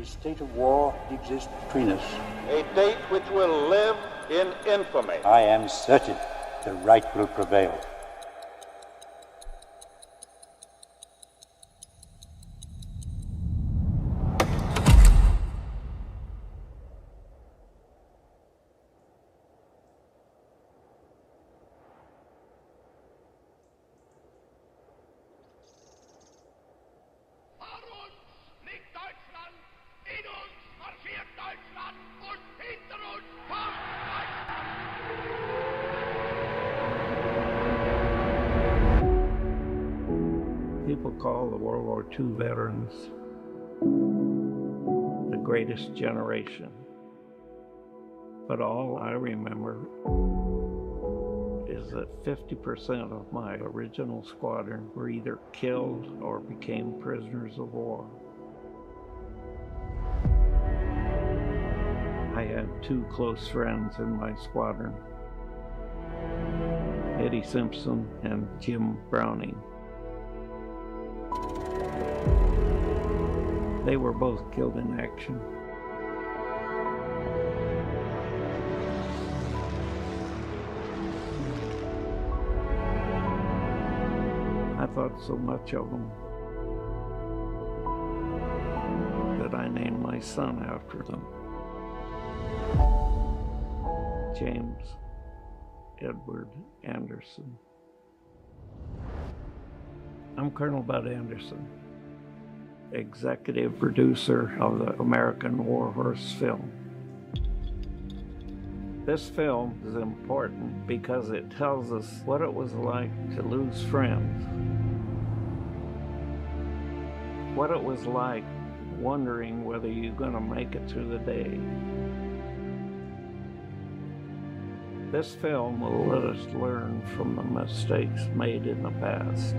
A state of war exists between us. A date which will live in infamy. I am certain the right will prevail. People call the World War II veterans the greatest generation. But all I remember is that 50% of my original squadron were either killed or became prisoners of war. I had two close friends in my squadron, Eddie Simpson and Jim Browning. They were both killed in action. I thought so much of them that I named my son after them. James Edward Anderson. I'm Colonel Bud Anderson, executive producer of the American Warhorse film. This film is important because it tells us what it was like to lose friends, what it was like wondering whether you're going to make it through the day. This film will let us learn from the mistakes made in the past.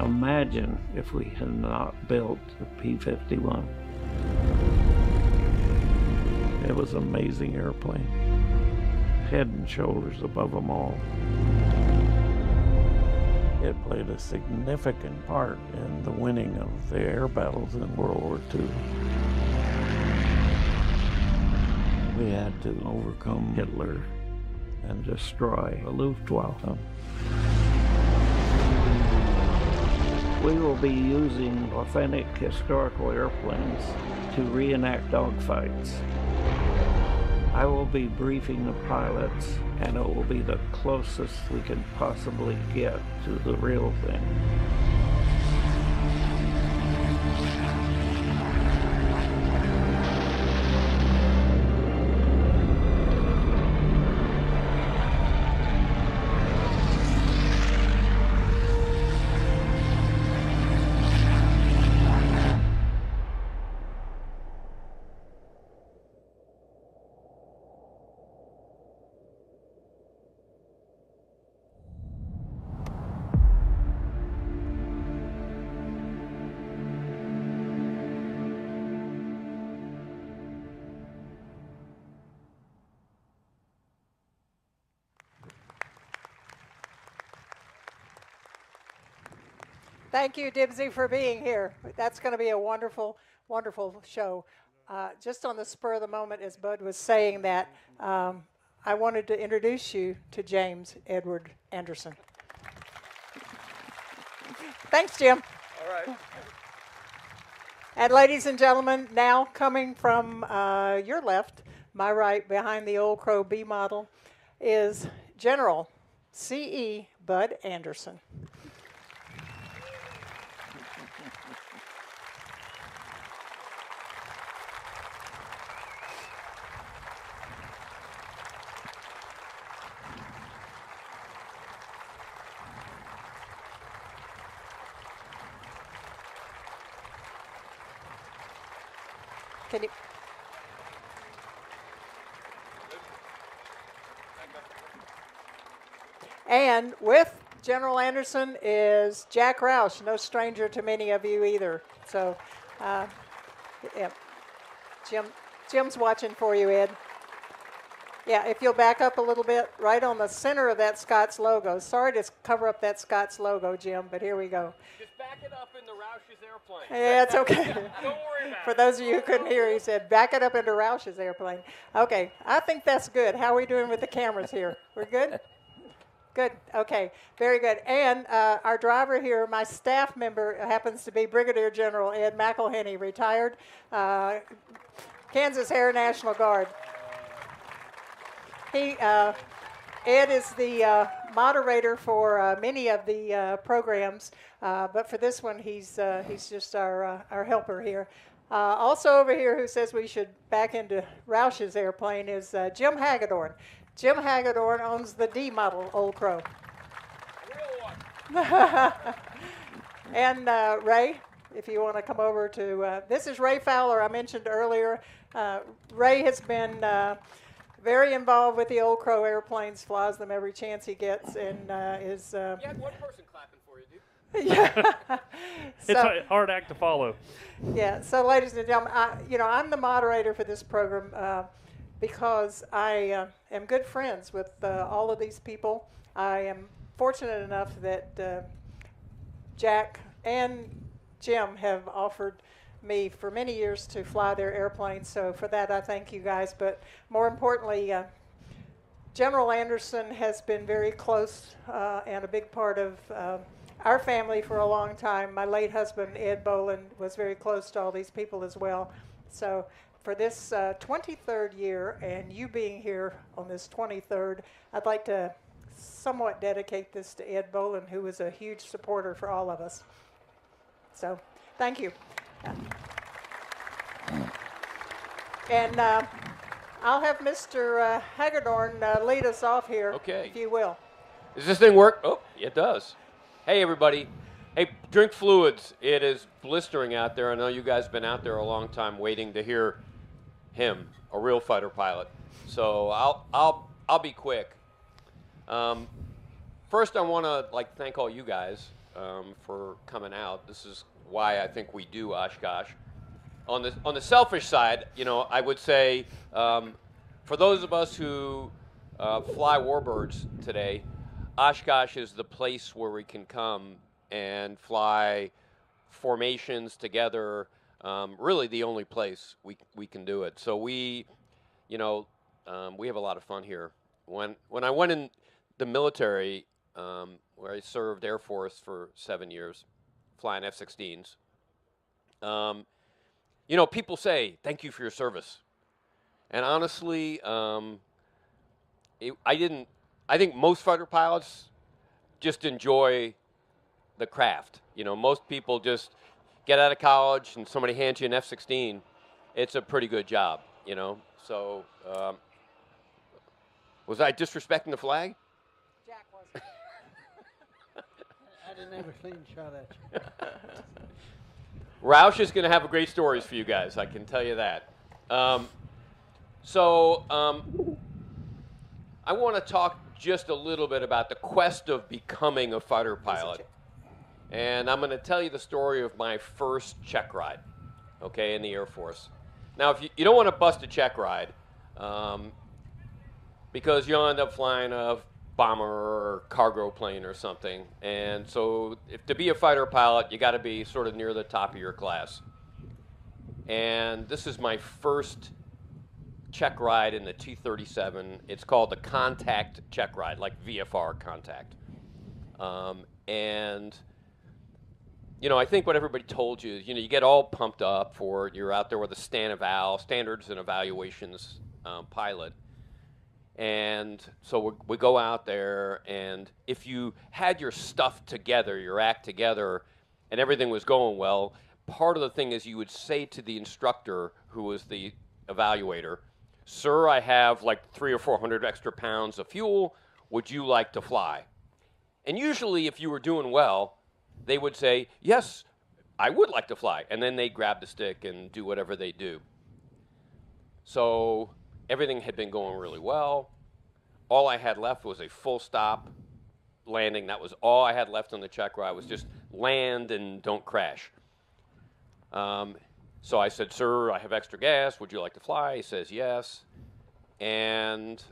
Imagine if we had not built the P-51. It was an amazing airplane, head and shoulders above them all. It played a significant part in the winning of the air battles in World War II. We had to overcome Hitler and destroy the Luftwaffe. We will be using authentic historical airplanes to reenact dogfights. I will be briefing the pilots, and it will be the closest we can possibly get to the real thing. Thank you, Dibsy, for being here. That's going to be a wonderful, wonderful show. Just on the spur of the moment, as Bud was saying that, I wanted to introduce you to James Edward Anderson. Thanks, Jim. All right. And ladies and gentlemen, now coming from your left, my right, behind the Old Crow B model, is General C.E. Bud Anderson. Can you? And with General Anderson is Jack Roush, no stranger to many of you either. So, yeah. Jim's watching for you, Ed. Yeah, if you'll back up a little bit, right on the center of that Scott's logo. Sorry to cover up that Scott's logo, Jim, but here we go. Just back it up into Roush's airplane. Yeah, it's okay. Don't worry about For it. those of you who couldn't hear, he said, back it up into Roush's airplane. Okay, I think that's good. How are we doing with the cameras here? We're good? Good. Okay, very good. And our driver here, my staff member, happens to be Brigadier General Ed McElhenney, retired Kansas Air National Guard. Ed is the moderator for many of the programs, but for this one, he's just our helper here. Also over here, who says we should back into Roush's airplane, is Jim Hagedorn. Jim Hagedorn owns the D model Old Crow. Real one. And Ray, if you want to come over to, this is Ray Fowler, I mentioned earlier. Ray has been very involved with the Old Crow airplanes, flies them every chance he gets, and is... You had one person clapping for you, dude. Yeah. It's a hard act to follow. Yeah, so ladies and gentlemen, I'm the moderator for this program because I am good friends with all of these people. I am fortunate enough that Jack and Jim have offered me for many years to fly their airplanes, so for that I thank you guys. But more importantly, General Anderson has been very close and a big part of our family for a long time. My late husband, Ed Boland, was very close to all these people as well. So for this 23rd year, and you being here on this 23rd, I'd like to somewhat dedicate this to Ed Boland, who was a huge supporter for all of us. So thank you. And I'll have Mr. Hagedorn lead us off here, Okay. if you will. Does this thing work? Oh, it does. Hey, everybody. Hey, drink fluids. It is blistering out there. I know you guys have been out there a long time waiting to hear him, a real fighter pilot. So I'll be quick. First, I want to thank all you guys for coming out. This is why I think we do Oshkosh. On the selfish side, I would say for those of us who fly Warbirds today, Oshkosh is the place where we can come and fly formations together. Really, the only place we can do it. So we have a lot of fun here. When I went in the military, where I served Air Force for 7 years, flying F-16s. People say, thank you for your service. And honestly, I think most fighter pilots just enjoy the craft. Most people just get out of college and somebody hands you an F-16. It's a pretty good job, So, was I disrespecting the flag? Jack was. I didn't have a clean shot at you. Roush is going to have great stories for you guys, I can tell you that. I want to talk just a little bit about the quest of becoming a fighter pilot. And I'm going to tell you the story of my first check ride, in the Air Force. Now, if you don't want to bust a check ride, because you'll end up flying a bomber or cargo plane or something. And so to be a fighter pilot, you got to be sort of near the top of your class. And this is my first check ride in the T-37. It's called the contact check ride, like VFR contact. I think what everybody told you is, you get all pumped up for you're out there with a standards and evaluations pilot. And so we go out there, and if you had your stuff together, your act together, and everything was going well, part of the thing is you would say to the instructor, who was the evaluator, sir, I have 300 or 400 extra pounds of fuel. Would you like to fly? And usually, if you were doing well, they would say, yes, I would like to fly. And then they grab the stick and do whatever they do. So everything had been going really well. All I had left was a full stop landing. That was all I had left on the check ride, was just land and don't crash. So I said, sir, I have extra gas. Would you like to fly? He says, yes. and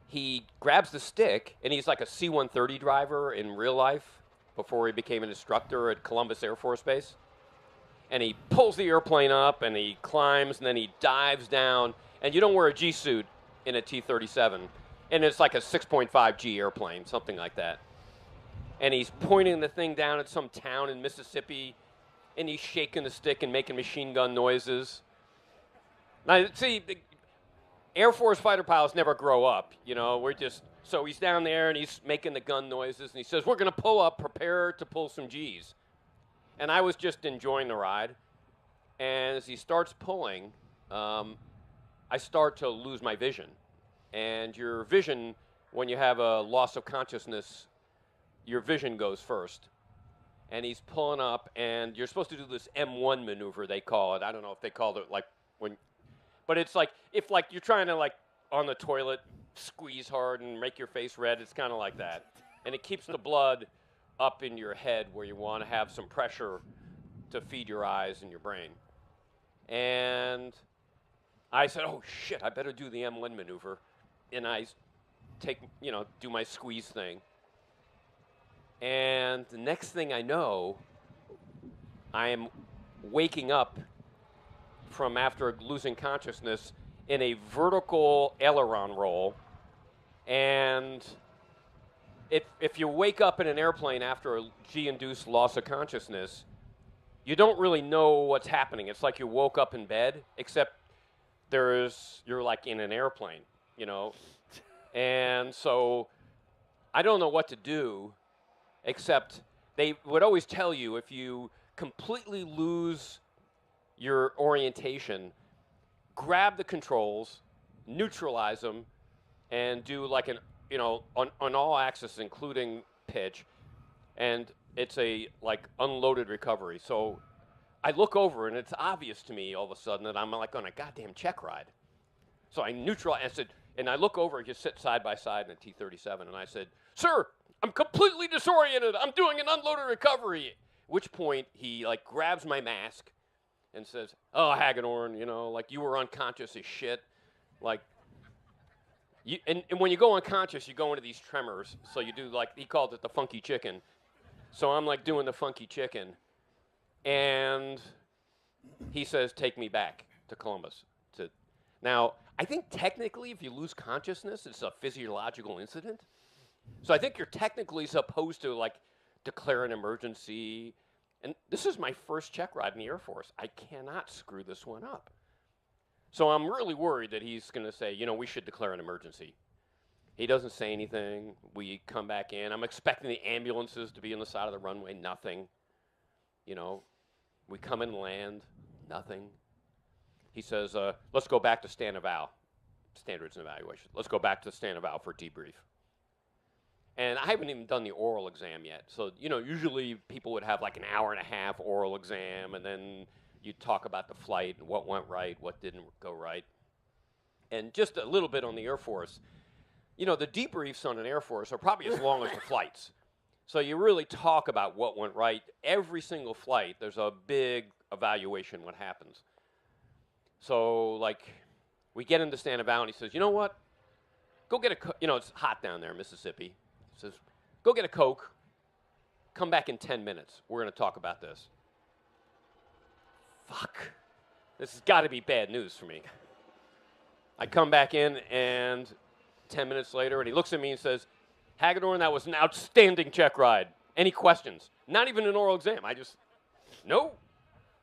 he grabs the stick, and he's like a C-130 driver in real life before he became an instructor at Columbus Air Force Base. And he pulls the airplane up, and he climbs, and then he dives down. And you don't wear a G-suit in a T-37. And it's like a 6.5 G airplane, something like that. And he's pointing the thing down at some town in Mississippi, and he's shaking the stick and making machine gun noises. Now, see, the Air Force fighter pilots never grow up, you know. So he's down there, and he's making the gun noises, and he says, we're going to pull up, prepare to pull some Gs. And I was just enjoying the ride. And as he starts pulling, I start to lose my vision. And your vision, when you have a loss of consciousness, your vision goes first. And he's pulling up, and you're supposed to do this M1 maneuver, they call it. I don't know if they called it like when, but it's like if like you're trying to like on the toilet squeeze hard and make your face red. It's kind of like that, and it keeps the blood up in your head where you want to have some pressure to feed your eyes and your brain. And I said, oh shit, I better do the M1 maneuver, and I do my squeeze thing. And the next thing I know, I am waking up from after losing consciousness in a vertical aileron roll. And if you wake up in an airplane after a G-induced loss of consciousness, you don't really know what's happening. It's like you woke up in bed, except you're like in an airplane, you know. And so I don't know what to do. Except they would always tell you if you completely lose your orientation, grab the controls, neutralize them, and do like on all axes, including pitch, and it's a like unloaded recovery. So I look over, and it's obvious to me all of a sudden that I'm like on a goddamn check ride. So I neutralize it, and I look over and just sit side by side in a T-37, and I said, "Sir, I'm completely disoriented. I'm doing an unloaded recovery." At which point he like grabs my mask and says, "Oh, Hagedorn, like you were unconscious as shit. Like, and when you go unconscious, you go into these tremors. So you do like he called it the funky chicken. So I'm like doing the funky chicken, and he says, "Take me back to Columbus." Now I think technically, if you lose consciousness, it's a physiological incident. So I think you're technically supposed to, like, declare an emergency. And this is my first check ride in the Air Force. I cannot screw this one up. So I'm really worried that he's going to say, we should declare an emergency. He doesn't say anything. We come back in. I'm expecting the ambulances to be on the side of the runway. Nothing. We come and land. Nothing. He says, let's go back to stand eval. Standards and evaluation. Let's go back to stand eval for debrief. And I haven't even done the oral exam yet. So, usually people would have like an hour and a half oral exam, and then you'd talk about the flight and what went right, what didn't go right. And just a little bit on the Air Force. The debriefs on an Air Force are probably as long as the flights. So you really talk about what went right. Every single flight, there's a big evaluation what happens. So, like, we get into stand eval, and he says, "You know what? Go get it's hot down there in Mississippi." He says, "Go get a Coke. Come back in 10 minutes. We're going to talk about this." Fuck. This has got to be bad news for me. I come back in, and 10 minutes later, and he looks at me and says, "Hagedorn, that was an outstanding check ride. Any questions?" Not even an oral exam. I just, no.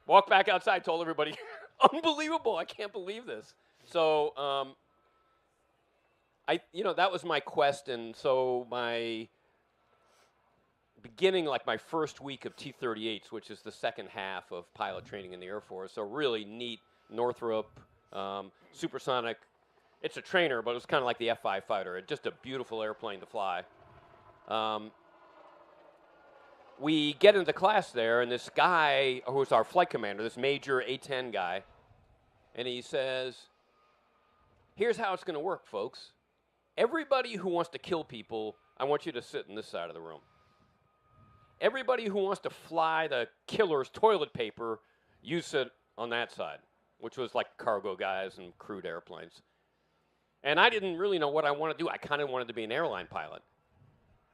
Walk back outside, told everybody, "Unbelievable. I can't believe this." So, that was my quest, and so my beginning, like my first week of T-38s, which is the second half of pilot training in the Air Force, so really neat, Northrop, supersonic. It's a trainer, but it was kind of like the F-5 fighter. It's just a beautiful airplane to fly. We get into class there, and this guy, who's our flight commander, this Major A-10 guy, and he says, "Here's how it's going to work, folks. Everybody who wants to kill people, I want you to sit in this side of the room. Everybody who wants to fly the killer's toilet paper, you sit on that side." which was like cargo guys and crewed airplanes. And I didn't really know what I wanted to do. I kind of wanted to be an airline pilot.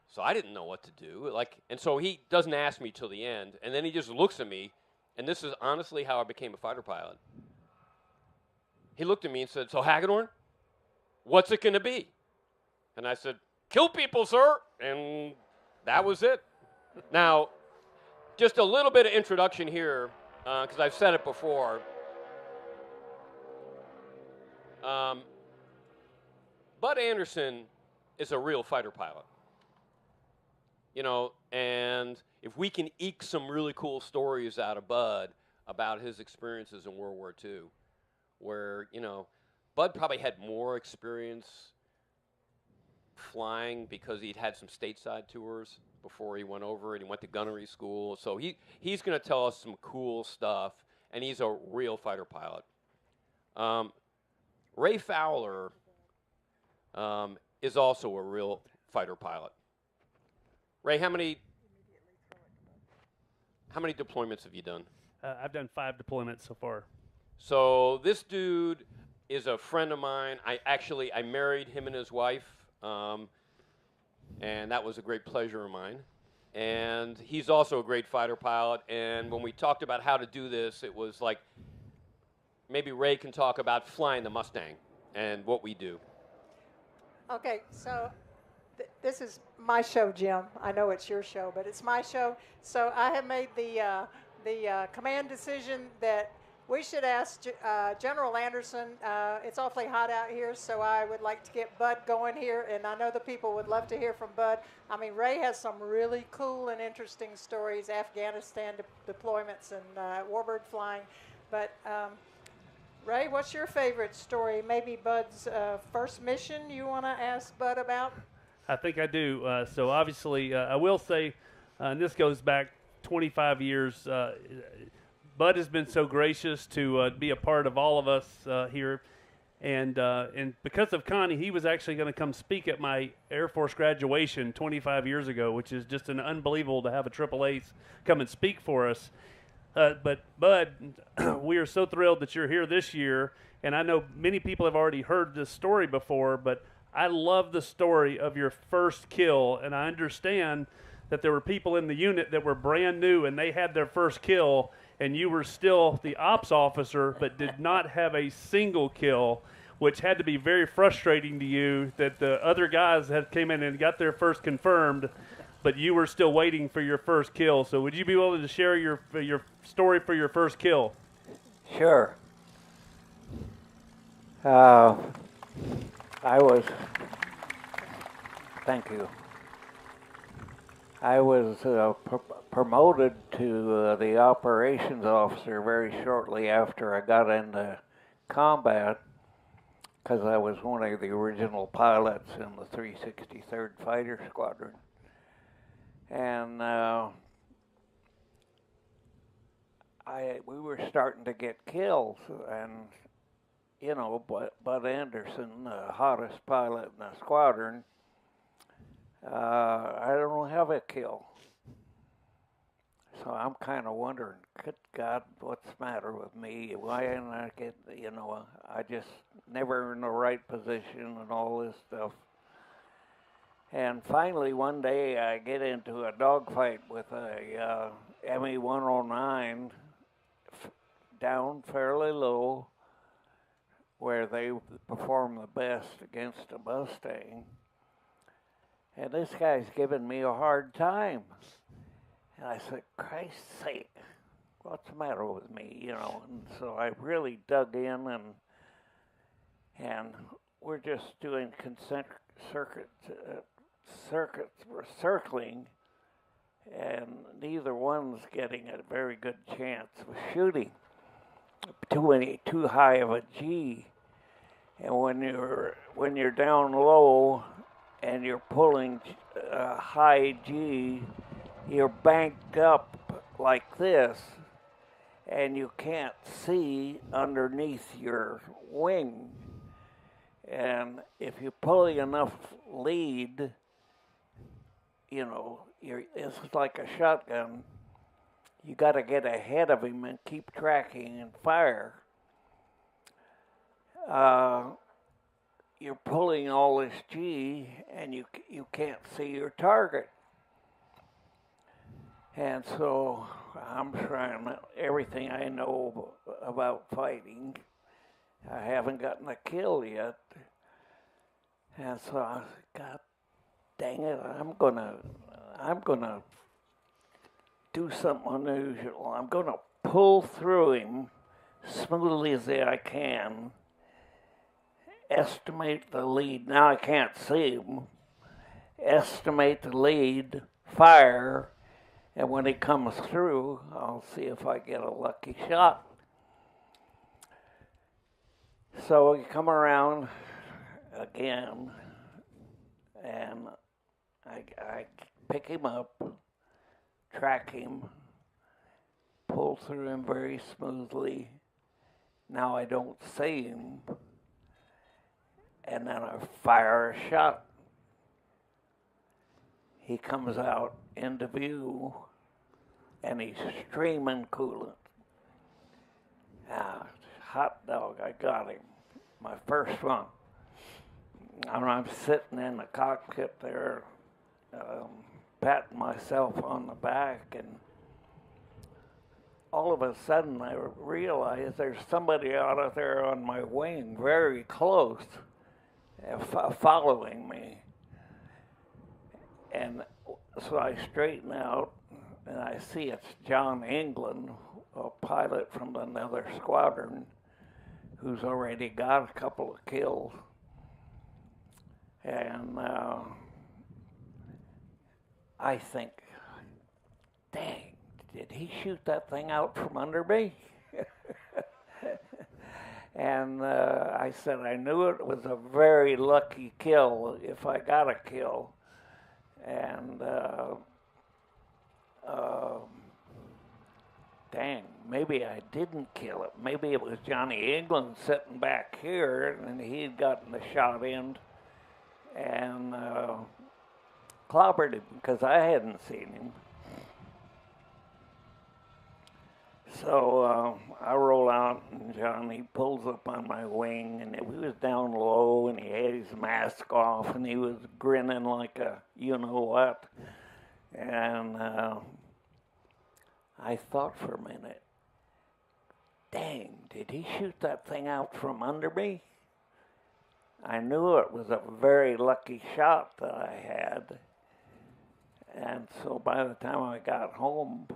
So I didn't know what to do. And so he doesn't ask me till the end, and then he just looks at me, and this is honestly how I became a fighter pilot. He looked at me and said, "So Hagedorn, what's it going to be?" And I said, "Kill people, sir." And that was it. Now, just a little bit of introduction here, because I've said it before. Bud Anderson is a real fighter pilot. You know, and if we can eke some really cool stories out of Bud about his experiences in World War II, where, you know, Bud probably had more experience flying because he'd had some stateside tours before he went over, and he went to gunnery school. So he's going to tell us some cool stuff, and he's a real fighter pilot. Ray Fowler is also a real fighter pilot. Ray, how many deployments have you done? I've done 5 deployments so far. So this dude is a friend of mine. I married him and his wife, and that was a great pleasure of mine. And he's also a great fighter pilot. And when we talked about how to do this, it was like maybe Ray can talk about flying the Mustang and what we do. Okay, so this is my show, Jim. I know it's your show, but it's my show. So I have made the command decision that we should ask General Anderson. It's awfully hot out here, so I would like to get Bud going here, and I know the people would love to hear from Bud. I mean, Ray has some really cool and interesting stories, Afghanistan deployments and Warbird flying. But Ray, what's your favorite story? Maybe Bud's first mission you want to ask Bud about? I think I do. So obviously, I will say, and this goes back 25 years, Bud has been so gracious to be a part of all of us here. And because of Connie, he was actually going to come speak at my Air Force graduation 25 years ago, which is just an unbelievable to have a Triple Ace come and speak for us. But Bud, we are so thrilled that you're here this year. And I know many people have already heard this story before, but I love the story of your first kill. And I understand that there were people in the unit that were brand new and they had their first kill, and you were still the ops officer but did not have a single kill, which had to be very frustrating to you that the other guys had came in and got their first confirmed, but you were still waiting for your first kill. So would you be willing to share your story for your first kill? Sure. Thank you. I was promoted to the operations officer very shortly after I got into combat, because I was one of the original pilots in the 363rd Fighter Squadron. And we were starting to get kills, and you know, Bud Anderson, the hottest pilot in the squadron, I don't have a kill. So I'm kind of wondering, good God, what's the matter with me? Why didn't I get, you know, I just never in the right position and all this stuff. And finally, one day, I get into a dogfight with a ME-109 down fairly low, where they perform the best against a Mustang. And this guy's giving me a hard time. And I said, Christ's sake, what's the matter with me, you know? And so I really dug in, and we're just doing circling, and neither one's getting a very good chance of shooting. Too high of a G. And when you're down low and you're pulling a high G, you're banked up like this, and you can't see underneath your wing. And if you're pulling enough lead, you know, it's like a shotgun. You got to get ahead of him and keep tracking and fire. you're pulling all this G and you can't see your target. And so I'm trying everything I know about fighting. I haven't gotten a kill yet. And so I said, God dang it, I'm gonna do something unusual. I'm gonna pull through him smoothly as I can, estimate the lead. Now I can't see him. Estimate the lead, fire, and when he comes through, I'll see if I get a lucky shot. So we come around again, and I pick him up, track him, pull through him very smoothly. Now I don't see him, and then I fire a shot. He comes out into view, and he's streaming coolant. Ah, hot dog, I got him. My first one. And I'm sitting in the cockpit there, patting myself on the back, and all of a sudden I realize there's somebody out of there on my wing very close, following me. And so I straighten out, and I see it's John England, a pilot from another squadron, who's already got a couple of kills. And I think, dang, did he shoot that thing out from under me? And I said, I knew it was a very lucky kill if I got a kill. And dang, maybe I didn't kill it. Maybe it was Johnny England sitting back here, and he'd gotten the shot in and clobbered him because I hadn't seen him. So I roll out, and Johnny pulls up on my wing, and he was down low, and he had his mask off, and he was grinning like a you-know-what. And I thought for a minute, dang, did he shoot that thing out from under me? I knew it was a very lucky shot that I had. And so by the time I got home,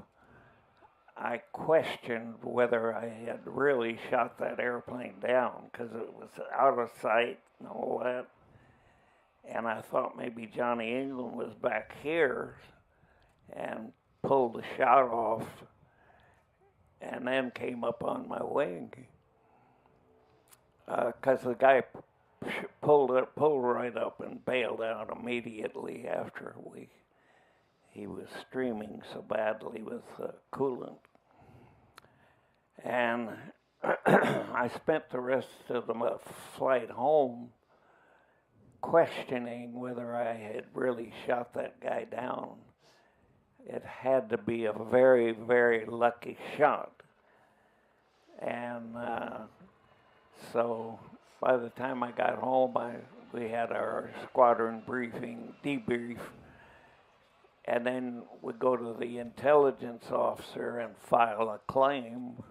I questioned whether I had really shot that airplane down because it was out of sight and all that. And I thought maybe Johnny England was back here and pulled the shot off and then came up on my wing. Because the guy pulled right up and bailed out immediately after he was streaming so badly with coolant. And I spent the rest of the flight home questioning whether I had really shot that guy down. It had to be a very, very lucky shot. And so by the time I got home, we had our squadron briefing, debrief, and then we go to the intelligence officer and file a claim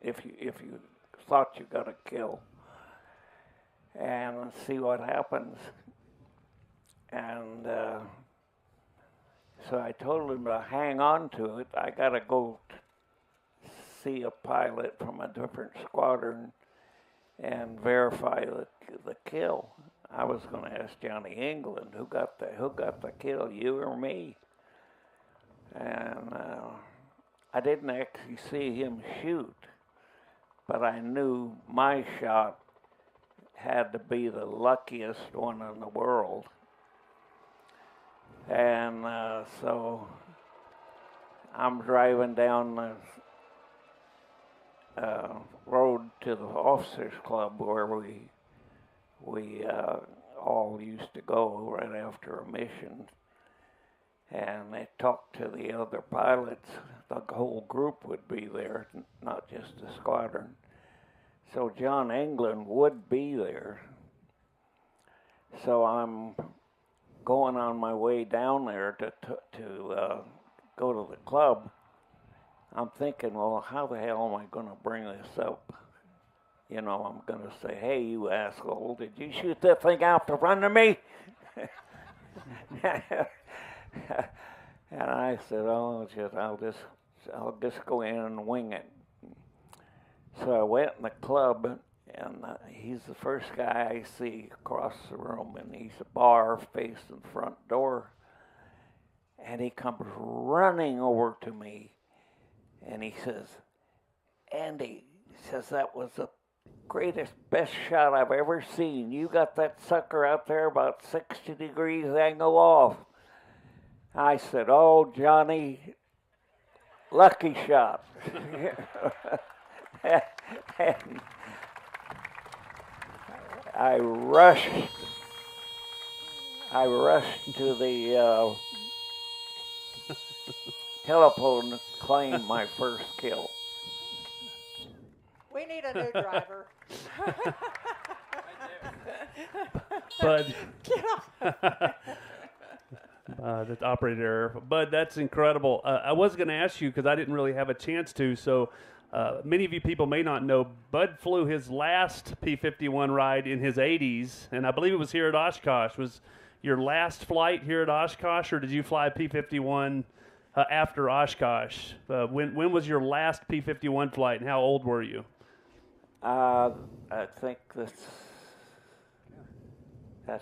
if you thought you got a kill, and see what happens. And so I told him to hang on to it. I got to go see a pilot from a different squadron and verify the kill. I was going to ask Johnny England, who got the kill, you or me? And I didn't actually see him shoot, but I knew my shot had to be the luckiest one in the world. And so I'm driving down the road to the officers club where we all used to go right after a mission, and they talked to the other pilots. The whole group would be there, not just the squadron. So John England would be there. So I'm going on my way down there to go to the club. I'm thinking, well, how the hell am I going to bring this up? You know, I'm going to say, hey, you asshole, did you shoot that thing out the front of me? And I said, oh, I'll just go in and wing it. So I went in the club, and he's the first guy I see across the room, and he's a bar facing the front door. And he comes running over to me, and he says, Andy, he says, that was the greatest, best shot I've ever seen. You got that sucker out there about 60 degrees angle off. I said, oh, Johnny, lucky shot. And I rushed to the telephone to claim my first kill. We need a new driver. Bud, Get off. that's operator error. Bud, that's incredible. I was going to ask you because I didn't really have a chance to. So many of you people may not know, Bud flew his last P-51 ride in his 80s, and I believe it was here at Oshkosh. Was your last flight here at Oshkosh, or did you fly P-51 after Oshkosh? When was your last P-51 flight, and how old were you? I think that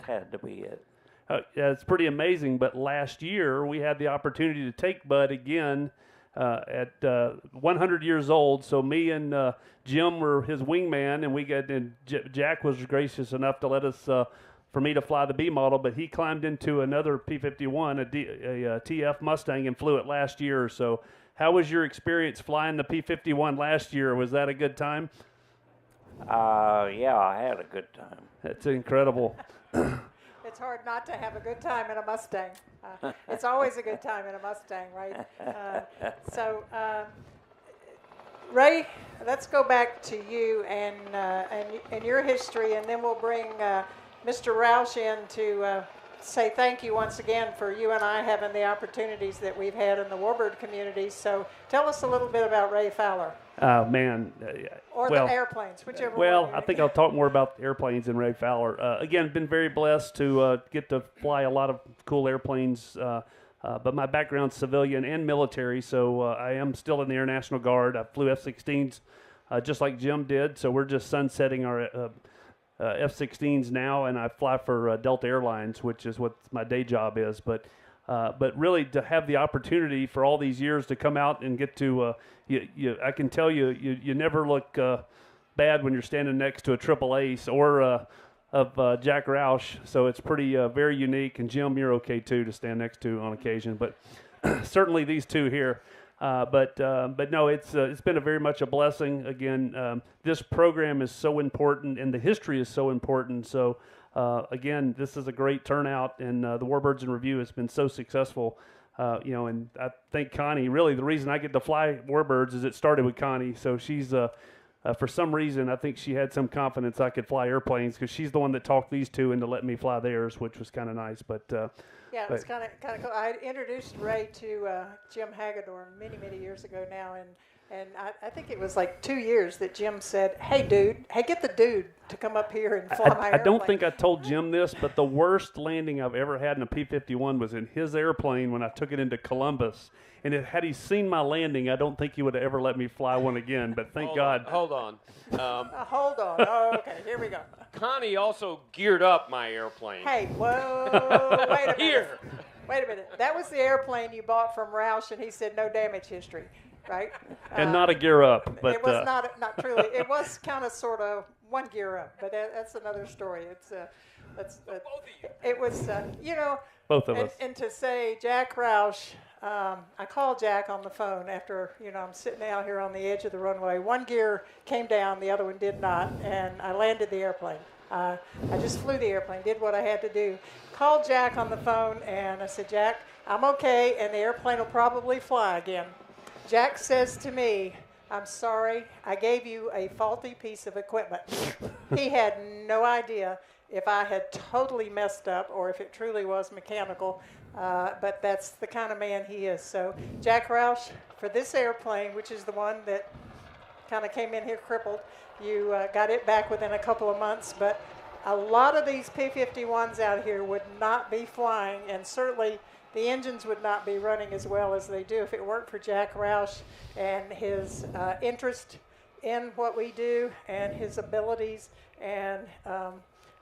had to be it. Yeah, it's pretty amazing, but last year we had the opportunity to take Bud again at 100 years old. So me and Jim were his wingman, and Jack was gracious enough to let us, for me to fly the B model, but he climbed into another P-51, a TF Mustang, and flew it last year. So how was your experience flying the P-51 last year? Was that a good time? Yeah, I had a good time. That's incredible. It's hard not to have a good time in a Mustang. It's always a good time in a Mustang, right? Ray, let's go back to you and your history, and then we'll bring Mr. Roush in to say thank you once again for you and I having the opportunities that we've had in the Warbird community. So tell us a little bit about Ray Fowler. Man. Or the airplanes, whichever one. Well, I think I'll talk more about airplanes than Ray Fowler. Again, been very blessed to get to fly a lot of cool airplanes, but my background's civilian and military, so I am still in the Air National Guard. I flew F-16s just like Jim did, so we're just sunsetting our F-16s now, and I fly for Delta Airlines, which is what my day job is. But really to have the opportunity for all these years to come out and get to, I can tell you never look bad when you're standing next to a Triple Ace or of Jack Roush. So it's pretty very unique. And Jim, you're okay too to stand next to on occasion. But certainly these two here. But no, it's been very much a blessing. Again, this program is so important, and the history is so important. So again, this is a great turnout, and the Warbirds in Review has been so successful. And I think Connie, really the reason I get to fly Warbirds is it started with Connie. So she's for some reason, I think she had some confidence I could fly airplanes because she's the one that talked these two into letting me fly theirs, which was kind of nice. But yeah, it's kind of cool. I introduced Ray to Jim Hagedorn many years ago now, and I think it was like 2 years that Jim said, hey, get the dude to come up here and fly my airplane. I don't think I told Jim this, but the worst landing I've ever had in a P-51 was in his airplane when I took it into Columbus. And had he seen my landing, I don't think he would have ever let me fly one again, but thank God. Hold on. Hold on. Oh, okay, here we go. Connie also geared up my airplane. Hey, whoa, wait a minute. Here. Wait a minute. That was the airplane you bought from Roush, and he said no damage history, right? And not a gear up. But it was not truly. It was kind of sort of one gear up, but that's another story. It was, both of us. And to say Jack Roush, I called Jack on the phone after, I'm sitting out here on the edge of the runway. One gear came down, the other one did not, and I landed the airplane. I just flew the airplane, did what I had to do. Called Jack on the phone, and I said, Jack, I'm okay, and the airplane will probably fly again. Jack says to me, I'm sorry, I gave you a faulty piece of equipment. He had no idea if I had totally messed up or if it truly was mechanical, but that's the kind of man he is. So, Jack Roush, for this airplane, which is the one that kind of came in here crippled, you got it back within a couple of months, but a lot of these P-51s out here would not be flying, and certainly the engines would not be running as well as they do if it weren't for Jack Roush and his interest in what we do and his abilities and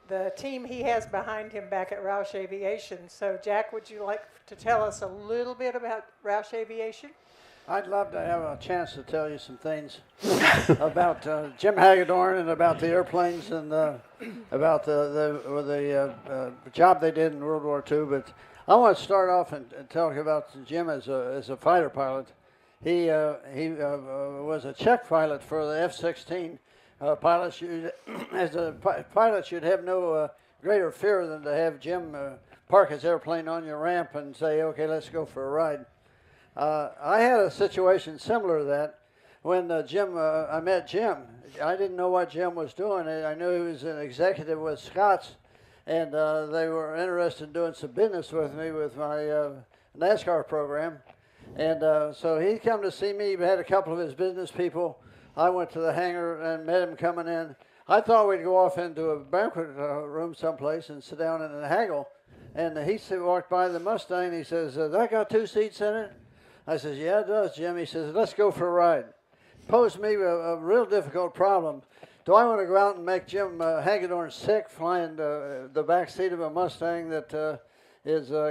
the team he has behind him back at Roush Aviation. So, Jack, would you like to tell us a little bit about Roush Aviation? I'd love to have a chance to tell you some things about Jim Hagedorn and about the airplanes and about the job they did in World War II. But I want to start off and tell you about Jim as a fighter pilot. He was a check pilot for the F-16. Pilots, as a pilot, you'd have no greater fear than to have Jim park his airplane on your ramp and say, "Okay, let's go for a ride." I had a situation similar to that when I met Jim. I didn't know what Jim was doing. I knew he was an executive with Scott's, and they were interested in doing some business with me with my NASCAR program. And so he come to see me. He had a couple of his business people. I went to the hangar and met him coming in. I thought we'd go off into a banquet room someplace and sit down and haggle. And he walked by the Mustang. He says, "That got 2 seats in it?" I says, "Yeah, it does, Jim." He says, "Let's go for a ride." Posed me a real difficult problem. Do I want to go out and make Jim Hagedorn sick flying the back seat of a Mustang that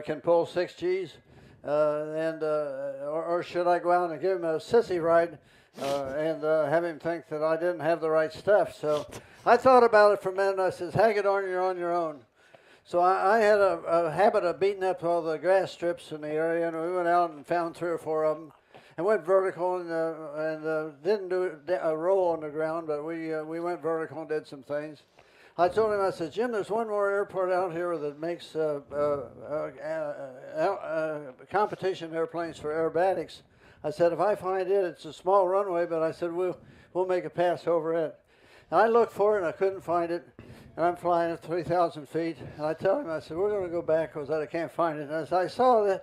can pull 6 Gs? Or should I go out and give him a sissy ride and have him think that I didn't have the right stuff? So I thought about it for a minute. And I says, "Hagedorn, you're on your own." So I had a habit of beating up all the grass strips in the area, and we went out and found 3 or 4 of them, and went vertical and didn't do a roll on the ground, but we went vertical and did some things. I told him, I said, "Jim, there's one more airport out here that makes competition airplanes for aerobatics." I said, "If I find it, it's a small runway, but I said we'll make a pass over it." And I looked for it and I couldn't find it. And I'm flying at 3,000 feet, and I tell him, I said, "We're going to go back because I can't find it." And as I said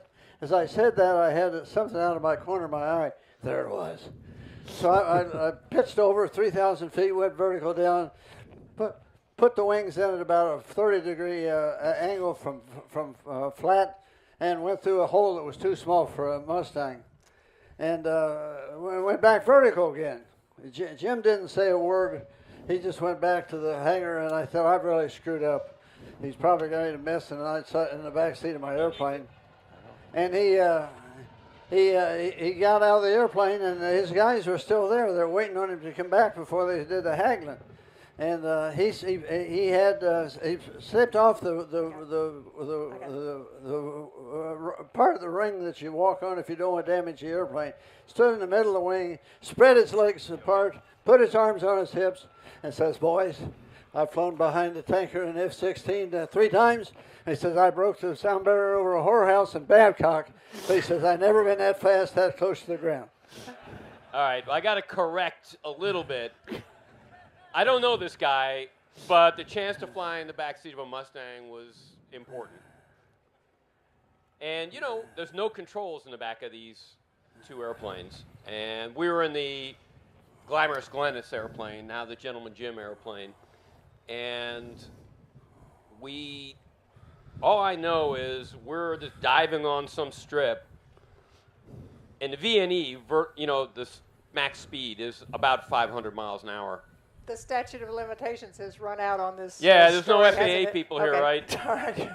that, I had something out of my corner of my eye. There it was. So I pitched over 3,000 feet, went vertical down, put the wings in at about a 30-degree angle from flat, and went through a hole that was too small for a Mustang. And went back vertical again. Jim didn't say a word. He just went back to the hangar, and I thought, I've really screwed up. He's probably going to miss, and I sat in the back seat of my airplane. And he got out of the airplane, and his guys were still there. They're waiting on him to come back before they did the haggling. And he slipped off the part of the ring that you walk on if you don't want to damage the airplane. Stood in the middle of the wing, spread his legs apart, put his arms on his hips, and says, "Boys, I've flown behind the tanker in F-16 3 times." And he says, "I broke the sound barrier over a whorehouse in Babcock." But he says, "I've never been that fast, that close to the ground." All right, I got to correct a little bit. I don't know this guy, but the chance to fly in the backseat of a Mustang was important. And, there's no controls in the back of these 2 airplanes. And we were in the Glamorous Glennis airplane, now the Gentleman Jim airplane. And all I know is we're just diving on some strip. And the VNE, the max speed is about 500 miles an hour. The statute of limitations has run out on this. Yeah, there's no story, FAA people here, right? All right.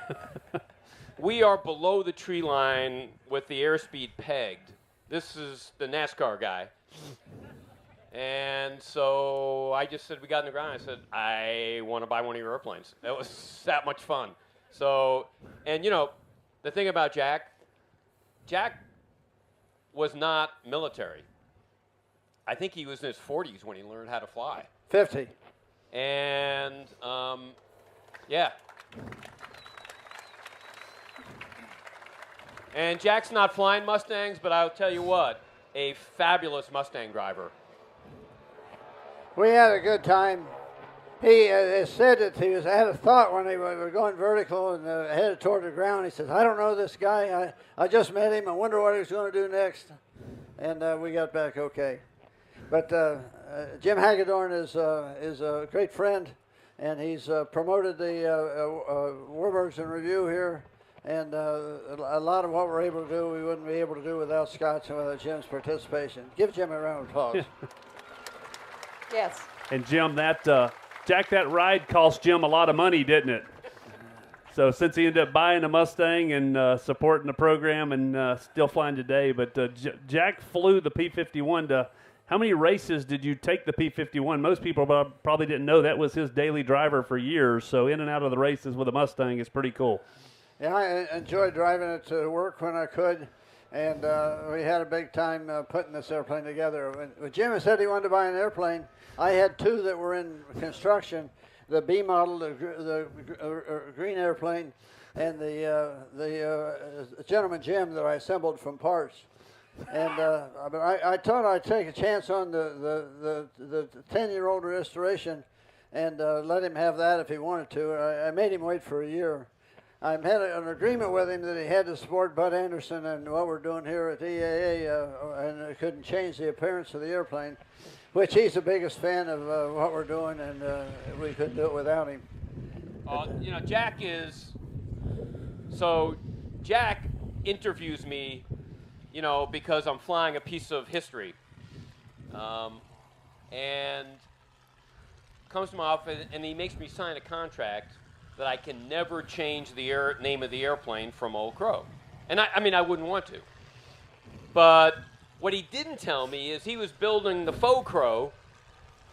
We are below the tree line with the airspeed pegged. This is the NASCAR guy. And so I just said, we got in the ground. I said, "I want to buy one of your airplanes." That was that much fun. So, and the thing about Jack was not military. I think he was in his 40s when he learned how to fly. 50. And, yeah. And Jack's not flying Mustangs, but I'll tell you what, a fabulous Mustang driver. We had a good time. He said that he had a thought when they were going vertical and headed toward the ground. He says, I don't know this guy. I just met him. I wonder what he's going to do next. And we got back okay. But Jim Hagedorn is a great friend, and he's promoted the Warbirds in Review here. And a lot of what we're able to do, we wouldn't be able to do without Scott's and without Jim's participation. Give Jim a round of applause. Yes. And Jim, Jack, that ride cost Jim a lot of money, didn't it? So since he ended up buying a Mustang and supporting the program and still flying today, but Jack flew the P-51 to. How many races did you take the P-51? Most people probably didn't know that was his daily driver for years. So in and out of the races with a Mustang is pretty cool. Yeah, I enjoyed driving it to work when I could, and we had a big time putting this airplane together. When Jim said he wanted to buy an airplane, I had two that were in construction, the B model, the green airplane, and the gentleman Jim that I assembled from parts. And I thought I'd take a chance on the 10-year-old restoration and let him have that if he wanted to. I made him wait for a year. I had an agreement with him that he had to support Bud Anderson and what we're doing here at EAA, and it couldn't change the appearance of the airplane, which he's the biggest fan of what we're doing, and we couldn't do it without him. Jack is, so Jack interviews me, because I'm flying a piece of history, and comes to my office, and he makes me sign a contract that I can never change the name of the airplane from Old Crow. And I wouldn't want to. But what he didn't tell me is he was building the faux Crow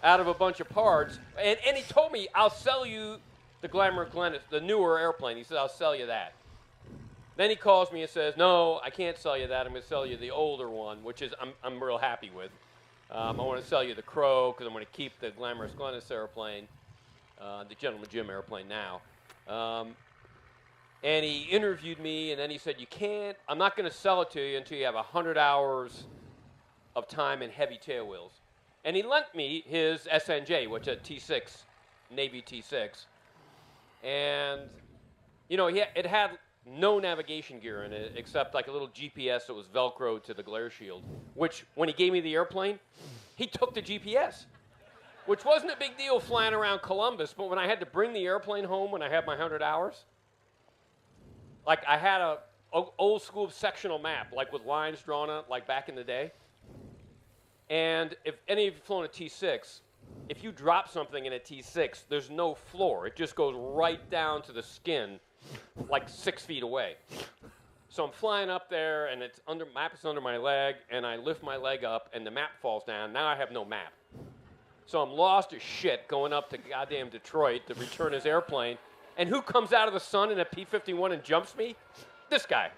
out of a bunch of parts, and he told me, I'll sell you the Glamour Glennis, the newer airplane. He said, I'll sell you that. Then he calls me and says, no, I can't sell you that. I'm going to sell you the older one, which is I'm real happy with. I want to sell you the Crow because I'm going to keep the Glamorous Glennis airplane, the Gentleman Jim airplane now. And he interviewed me, and then he said, I'm not going to sell it to you until you have 100 hours of time in heavy tail wheels. And he lent me his SNJ, which is a T6, Navy T6. And, it had no navigation gear in it except like a little GPS that was Velcro to the glare shield, which when he gave me the airplane, he took the GPS. Which wasn't a big deal flying around Columbus, but when I had to bring the airplane home when I had my 100 hours, like I had a old school sectional map, like with lines drawn on it, like back in the day. And if any of you have flown a T6, if you drop something in a T6, there's no floor. It just goes right down to the skin, like 6 feet away. So I'm flying up there, and map is under my leg, and I lift my leg up, and the map falls down. Now I have no map. So I'm lost as shit going up to goddamn Detroit to return his airplane. And who comes out of the sun in a P-51 and jumps me? This guy.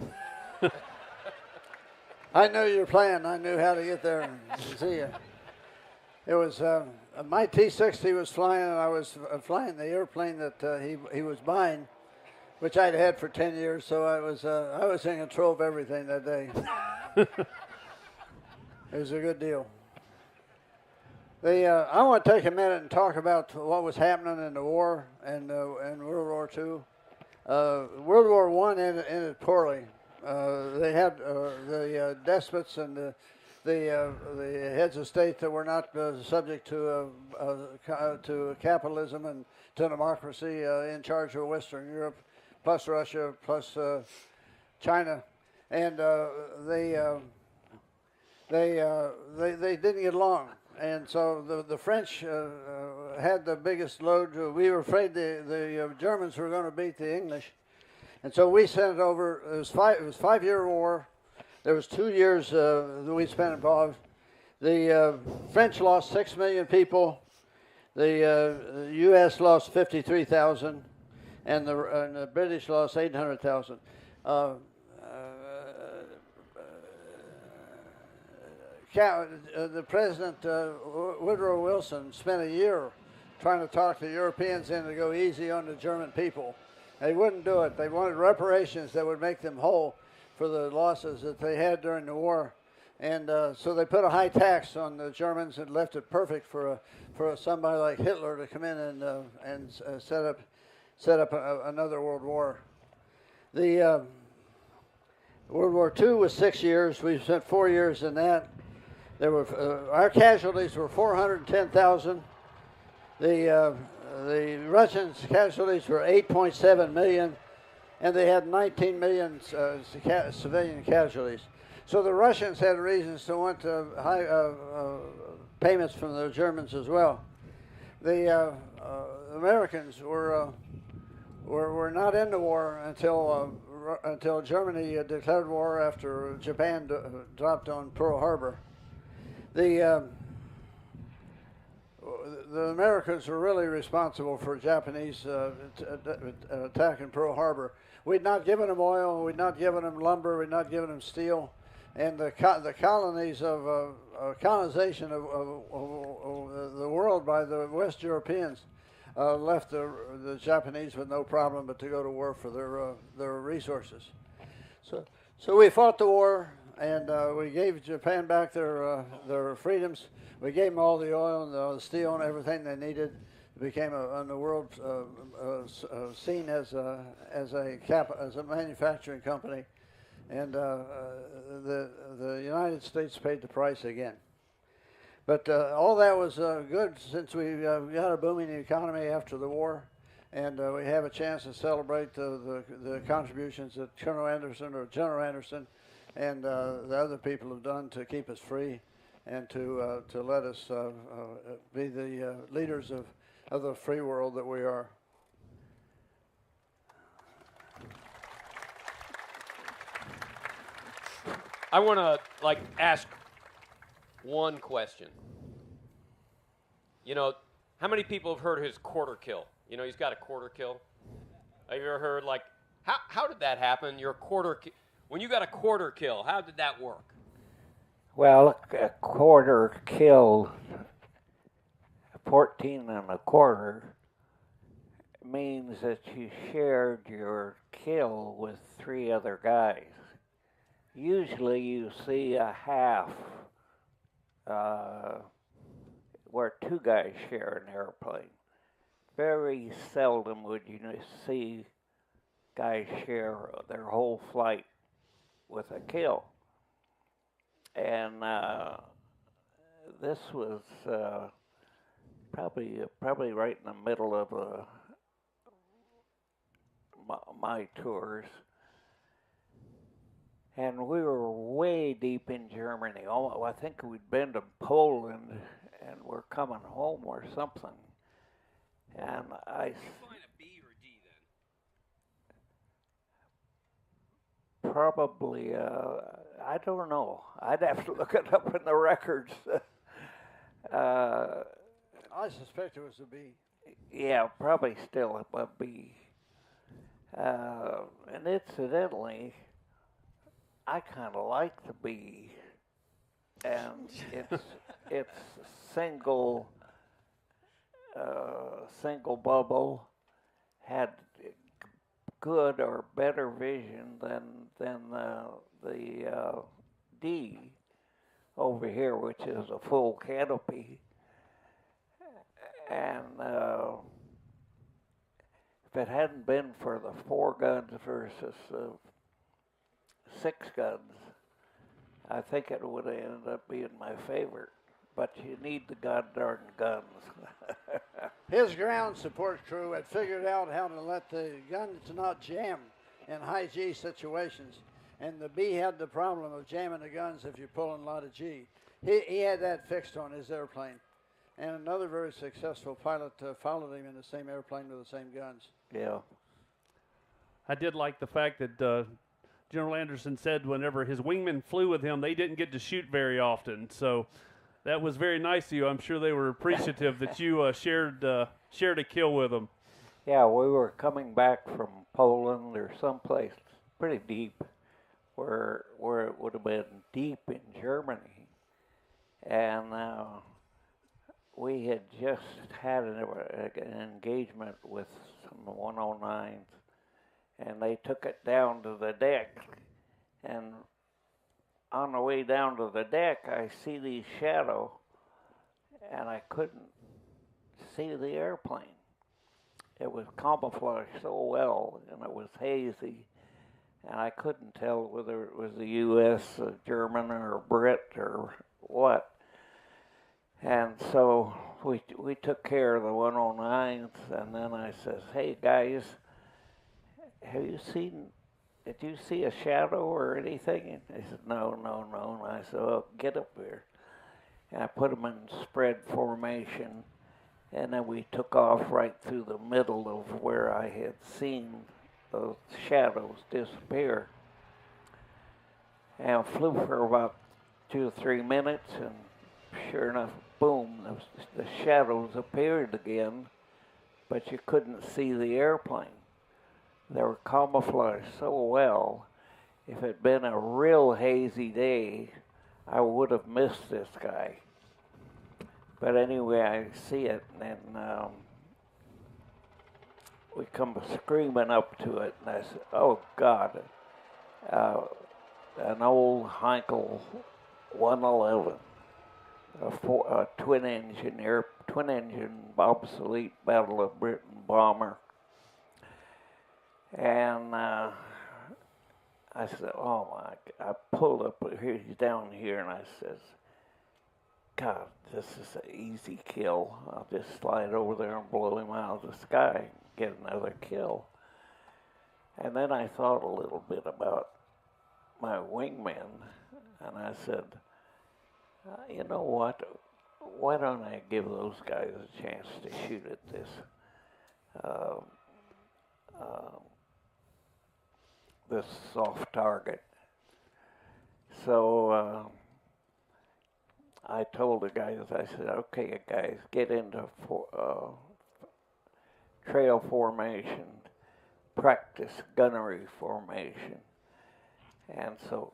I knew your plan. I knew how to get there and see you. It was my T-6 he was flying, and I was flying the airplane that he was buying, which I'd had for 10 years. So I was in control of everything that day. It was a good deal. I want to take a minute and talk about what was happening in the war and World War II. World War I ended poorly. They had the despots and the heads of state that were not subject to capitalism and to democracy in charge of Western Europe, plus Russia, plus China, and they didn't get along. And so the French had the biggest load. We were afraid the Germans were going to beat the English. And so we sent it over. It was 5-year war. There was 2 years that we spent involved. The French lost 6 million people. The U.S. lost 53,000. And the British lost 800,000. The President, Woodrow Wilson, spent a year trying to talk the Europeans into go easy on the German people. They wouldn't do it. They wanted reparations that would make them whole for the losses that they had during the war. And so they put a high tax on the Germans and left it perfect for somebody like Hitler to come in and set up another world war. The World War II was 6 years. We spent 4 years in that. There were our casualties were 410,000. The Russians' casualties were 8.7 million, and they had 19 million civilian casualties. So the Russians had reasons to want high payments from the Germans as well. The Americans were not in the war until Germany declared war after Japan dropped on Pearl Harbor. The Americans were really responsible for Japanese attack in Pearl Harbor. We'd not given them oil, we'd not given them lumber, we'd not given them steel, and the colonies of colonization of the world by the West Europeans left the Japanese with no problem but to go to war for their resources. So we fought the war, and we gave Japan back their freedoms. We gave them all the oil and the steel and everything they needed. It became on the world seen as a manufacturing company, and the United States paid the price again. But all that was good since we got a booming economy after the war, and we have a chance to celebrate the contributions that General Anderson and the other people have done to keep us free and to let us be the leaders of the free world that we are. I want to ask one question. You know, how many people have heard his quarter kill? You know, he's got a quarter kill. Have you ever heard how did that happen? Your quarter when you got a quarter kill, how did that work? Well, a quarter kill, 14 and a quarter, means that you shared your kill with 3 other guys. Usually you see a half where 2 guys share an airplane. Very seldom would you see guys share their whole flight with a kill. And this was probably right in the middle of my tours. And we were way deep in Germany. Oh, I think we'd been to Poland and we're coming home or something. And I... Did you find a B or D then? Probably, I don't know. I'd have to look it up in the records. I suspect it was a B. Yeah, probably still a B. And incidentally, I kind of like the B, and it's single bubble, had good or better vision than the D over here, which is a full canopy, and if it hadn't been for the 4 guns versus 6 guns, I think it would have ended up being my favorite. But you need the goddamn guns. His ground support crew had figured out how to let the guns not jam in high G situations. And the B had the problem of jamming the guns if you're pulling a lot of G. He had that fixed on his airplane. And another very successful pilot followed him in the same airplane with the same guns. Yeah. I did like the fact that General Anderson said whenever his wingmen flew with him, they didn't get to shoot very often. So that was very nice of you. I'm sure they were appreciative that you shared a kill with them. Yeah, we were coming back from Poland or someplace pretty deep, where it would have been deep in Germany, and we had just had an engagement with some 109s, and they took it down to the deck, and on the way down to the deck, I see the shadow, and I couldn't see the airplane. It was camouflaged so well, and it was hazy, and I couldn't tell whether it was the U.S., a German, or a Brit, or what. And so we took care of the 109th, and then I says, "Hey guys, did you see a shadow or anything?" And they said, no. And I said, "Oh, get up here." And I put them in spread formation, and then we took off right through the middle of where I had seen those shadows disappear. And flew for about 2 or 3 minutes, and sure enough, boom, the shadows appeared again, but you couldn't see the airplane. They were camouflaged so well. If it had been a real hazy day, I would have missed this guy. But anyway, I see it, and we come screaming up to it, and I said, "Oh God, an old Heinkel 111, a twin engine obsolete Battle of Britain bomber." And I said, "Oh my!" I pulled up here. He's down here, and I says, "God, this is an easy kill. I'll just slide over there and blow him out of the sky and get another kill." And then I thought a little bit about my wingmen, and I said, "You know what? Why don't I give those guys a chance to shoot at this this soft target?" So I told the guys, I said, "Okay, guys, get into trail formation, practice gunnery formation." And so,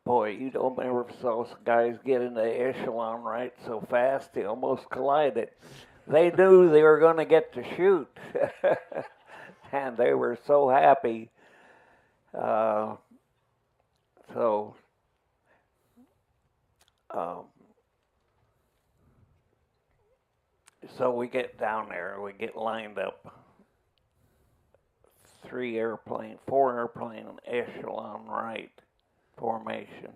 boy, you don't ever saw some guys get into echelon right so fast, they almost collided. They knew they were going to get to shoot, and they were so happy. So we get down there, we get lined up, 4 airplane echelon right formation.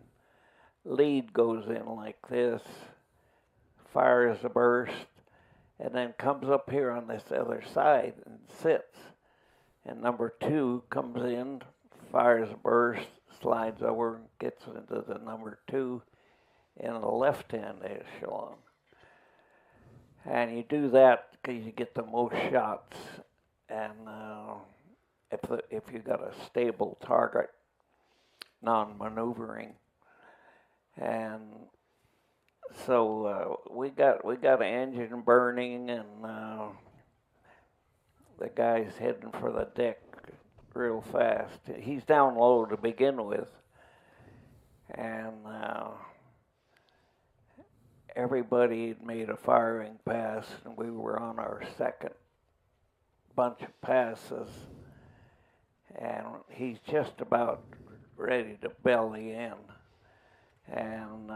Lead goes in like this, fires a burst, and then comes up here on this other side and sits. And number 2 comes in, fires a burst, slides over, and gets into the number 2 in the left-hand echelon. And you do that because you get the most shots, and if you got a stable target, non-maneuvering. And so we got an engine burning, and the guy's heading for the deck real fast. He's down low to begin with, and everybody had made a firing pass, and we were on our second bunch of passes, and he's just about ready to belly in. And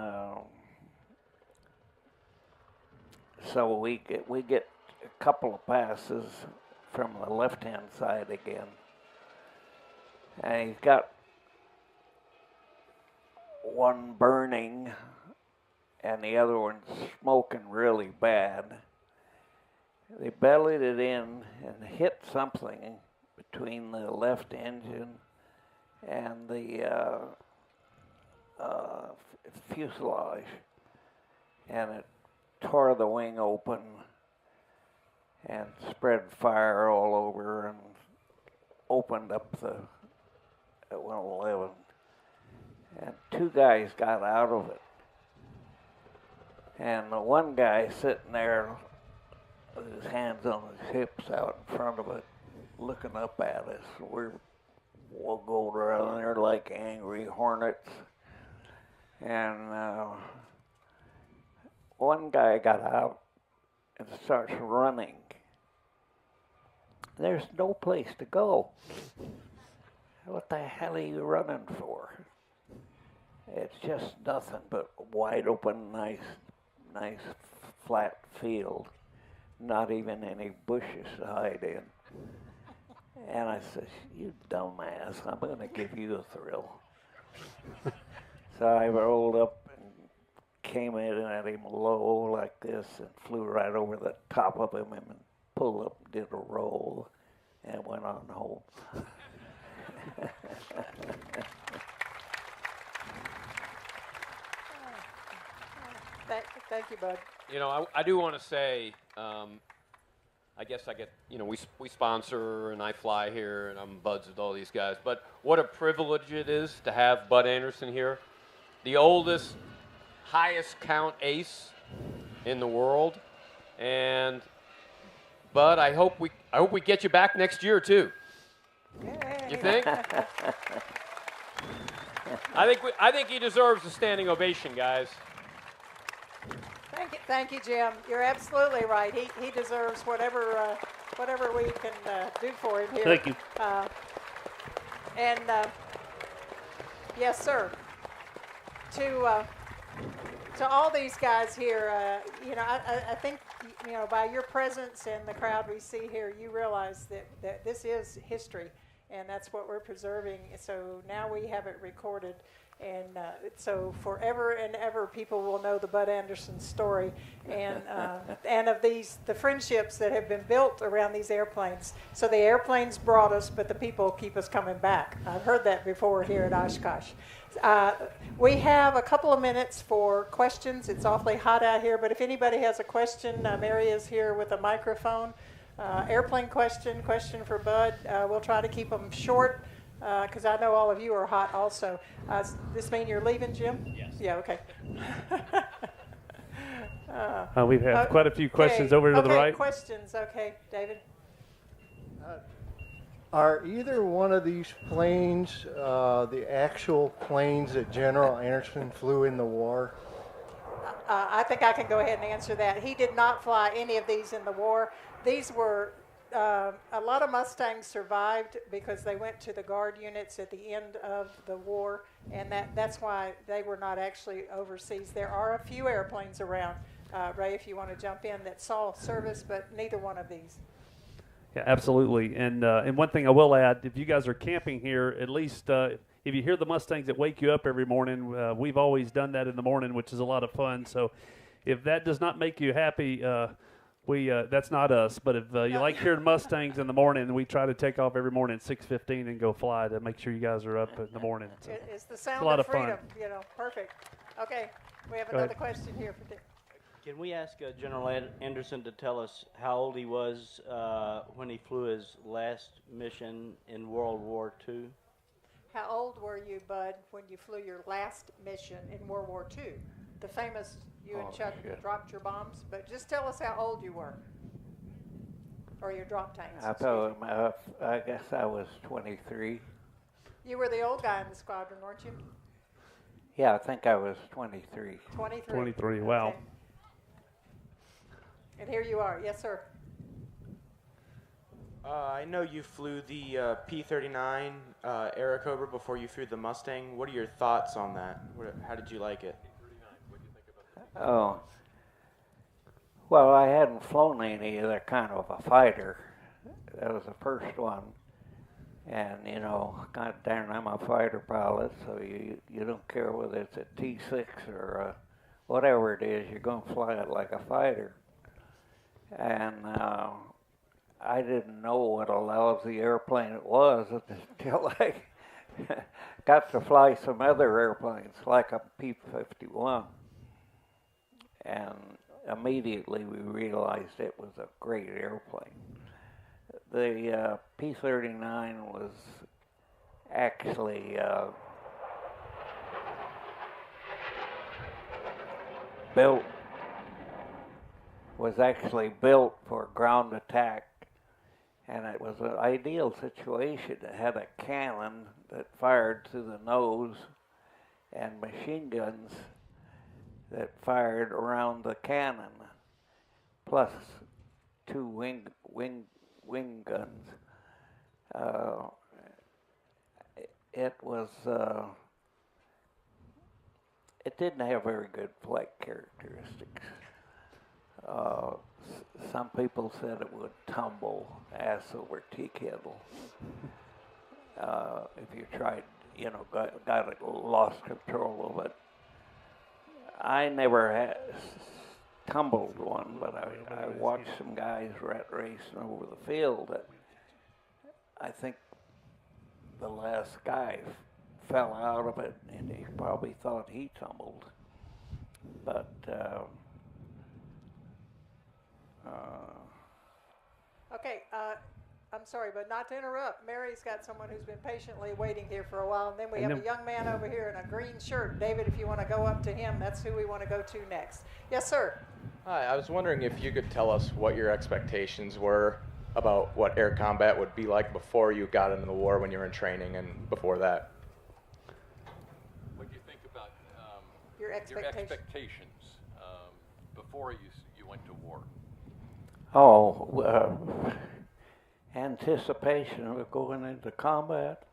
so we get a couple of passes from the left-hand side again, and he's got one burning and the other one's smoking really bad. They bellied it in and hit something between the left engine and the fuselage, and it tore the wing open and spread fire all over and opened up the 111. And 2 guys got out of it. And the one guy sitting there with his hands on his hips out in front of it, looking up at us. We'll go around there like angry hornets. And one guy got out and starts running. There's no place to go. What the hell are you running for? It's just nothing but wide open, nice flat field. Not even any bushes to hide in. And I said, "You dumbass, I'm going to give you a thrill." So I rolled up and came in at him low like this and flew right over the top of him and pulled up, did a roll, and went on home. Thank you, Bud. You know, I do want to say, I guess I get, you know, we sponsor and I fly here and I'm buds with all these guys, but what a privilege it is to have Bud Anderson here, the oldest, highest count ace in the world. And Bud, I hope we get you back next year too. You think? I think he deserves a standing ovation, guys. Thank you, Jim. You're absolutely right. He deserves whatever we can do for him here. Thank you. Yes, sir. To all these guys here, you know, I think, you know, by your presence and the crowd we see here, you realize that this is history, and that's what we're preserving. So now we have it recorded. And so forever and ever, people will know the Bud Anderson story, and of the friendships that have been built around these airplanes. So the airplanes brought us, but the people keep us coming back. I've heard that before here at Oshkosh. We have a couple of minutes for questions. It's awfully hot out here, but if anybody has a question, Mary is here with a microphone. Airplane question for Bud. We'll try to keep them short. Because I know all of you are hot also. This mean you're leaving, Jim? Yes. Yeah, okay. We have quite a few questions over to the right. Questions. Okay, David. Are either one of these planes the actual planes that General Anderson flew in the war? I think I can go ahead and answer that. He did not fly any of these in the war. These were... a lot of Mustangs survived because they went to the guard units at the end of the war, and that's why they were not actually overseas. There are a few airplanes around, Ray, if you want to jump in, that saw service, but neither one of these. Yeah, absolutely. And one thing I will add, if you guys are camping here, at least if you hear the Mustangs that wake you up every morning, we've always done that in the morning, which is a lot of fun. So if that does not make you happy, that's not us, but if you like hearing Mustangs in the morning, we try to take off every morning at 6:15 and go fly to make sure you guys are up in the morning. So it's the sound a lot of of freedom, fun. you know, perfect. Okay, we have another question here for Dick. Can we ask General Anderson to tell us how old he was when he flew his last mission in World War II? How old were you, Bud, when you flew your last mission in World War II? The famous, you and Chuck dropped your bombs, but just tell us how old you were. Or your drop tanks. I guess I was 23. You were the old guy in the squadron, weren't you? Yeah, I think I was 23. 23. 23, wow. Okay. And here you are. Yes, sir. I know you flew the P-39 Airacobra before you flew the Mustang. What are your thoughts on that? How did you like it? Oh, well, I hadn't flown any other kind of a fighter. That was the first one. And, you know, God darn, I'm a fighter pilot, so you don't care whether it's a T-6 or whatever it is, you're going to fly it like a fighter. And I didn't know what a lousy airplane it was until I got to fly some other airplanes, like a P-51. And immediately we realized it was a great airplane. The P-39 was actually built for ground attack, and it was an ideal situation. It had a cannon that fired through the nose and machine guns that fired around the cannon, plus two wing guns. It was didn't have very good flight characteristics. Some people said it would tumble ass over tea kettle. If you tried, got it, lost control of it. I never had tumbled one, but I watched some guys racing over the field. I think the last guy fell out of it, and he probably thought he tumbled. But Okay, I'm sorry, but not to interrupt. Mary's got someone who's been patiently waiting here for a while, and then we have a young man over here in a green shirt. David, if you want to go up to him, that's who we want to go to next. Yes, sir. Hi, I was wondering if you could tell us what your expectations were about what air combat would be like before you got into the war, when you were in training, and before that. What do you think about your expectations before you went to war? Anticipation of going into combat.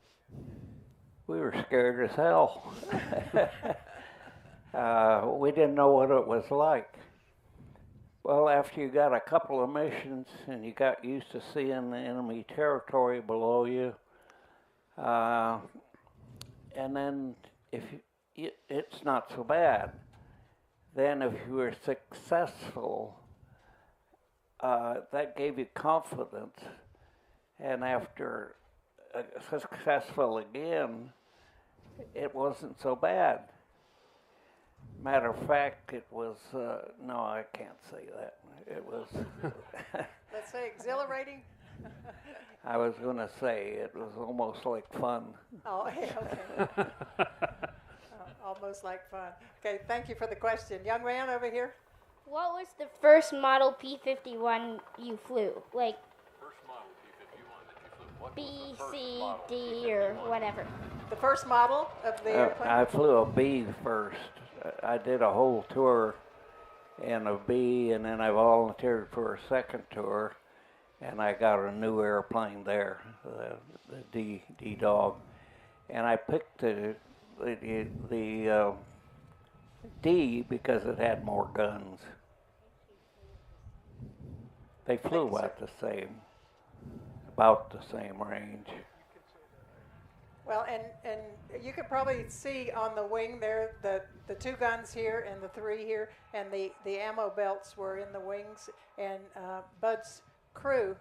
We were scared as hell. We didn't know what it was like. Well, after you got a couple of missions and you got used to seeing the enemy territory below you, and then it's not so bad. Then if you were successful, that gave you confidence. And after successful again, it wasn't so bad. Matter of fact, it was, no, I can't say that. It was... Let's say exhilarating? I was going to say it was almost like fun. Oh, yeah, okay. Almost like fun. Okay, thank you for the question. Young man over here. What was the first model P-51 you flew? Like First model P-51 that you flew. What B, was the first C, model D, P-51? or whatever? The first model of the airplane? I flew a B first. I did a whole tour in a B, and then I volunteered for a second tour, and I got a new airplane there, the D Dog, and I picked the D because it had more guns. They flew about the same range. Well, and you can probably see on the wing there the two guns here and the three here, and the ammo belts were in the wings. And Bud's crew,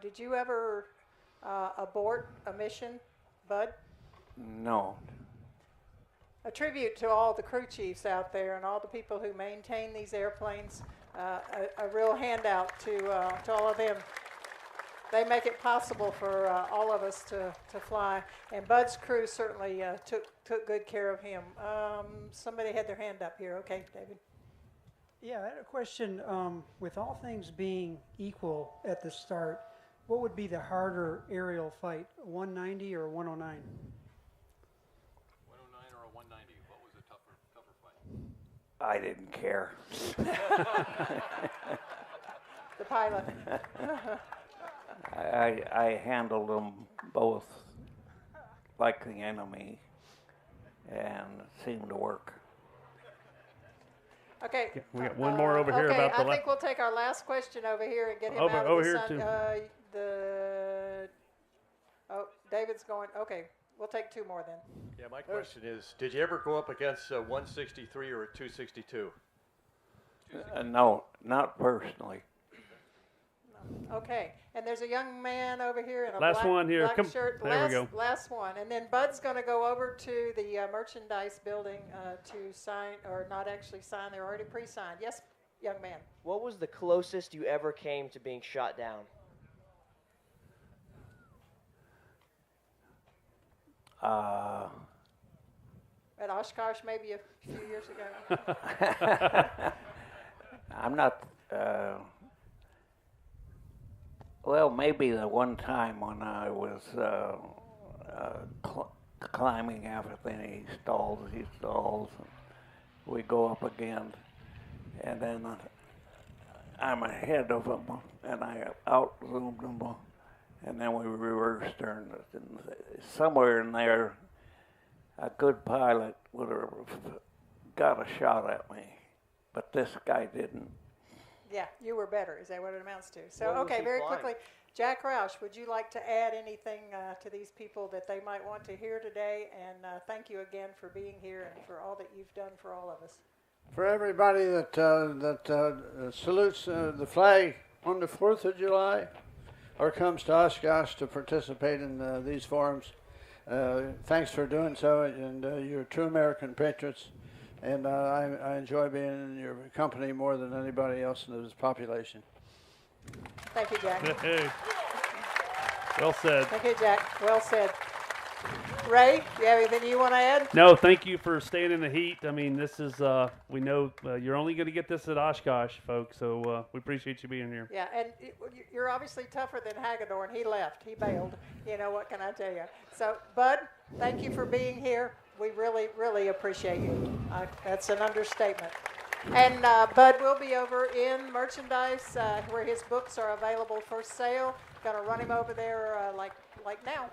did you ever abort a mission, Bud? No. A tribute to all the crew chiefs out there and all the people who maintain these airplanes. A real handout to all of them. They make it possible for all of us to fly. And Bud's crew certainly took good care of him. Somebody had their hand up here. Okay, David. Yeah, I had a question. With all things being equal at the start, what would be the harder aerial fight, 190 or 109? 109 or a 190? What was a tougher fight? I didn't care. The pilot. I handled them both like the enemy, and it seemed to work. Okay. We got one more over here okay, about the I think we'll take our last question over here and get him over out of the here sun. too. David's going. Okay, we'll take two more then. Yeah, my question is, did you ever go up against a 163 or a 262? No, not personally. Okay, and there's a young man over here in a Last one here. black Come, shirt. there we go. Last one, and then Bud's going to go over to the merchandise building to sign, or not actually sign. They're already pre-signed. Yes, young man. What was the closest you ever came to being shot down? At Oshkosh, maybe a few years ago. I'm not. Well, maybe the one time when I was climbing after he stalls, and we go up again, and then I'm ahead of him, and I out-zoomed him, and then we reverse turned. And somewhere in there, a good pilot would have got a shot at me, but this guy didn't. Yeah, you were better. Is that what it amounts to? So, What was okay, he very flying? quickly, Jack Roush, would you like to add anything to these people that they might want to hear today? And thank you again for being here and for all that you've done for all of us. For everybody that salutes the flag on the 4th of July or comes to Oshkosh to participate in these forums, thanks for doing so, and you're true American patriots. And I enjoy being in your company more than anybody else in this population. Thank you, Jack. Hey. Well said. Thank you, Jack. Well said. Ray, do you have anything you want to add? No, thank you for staying in the heat. I mean, this is, we know you're only going to get this at Oshkosh, folks, so we appreciate you being here. Yeah, and you're obviously tougher than Hagedorn. He left. He bailed. You know, what can I tell you? So, Bud, thank you for being here. We really, really appreciate you. That's an understatement. And Bud will be over in merchandise where his books are available for sale. Going to run him over there like now.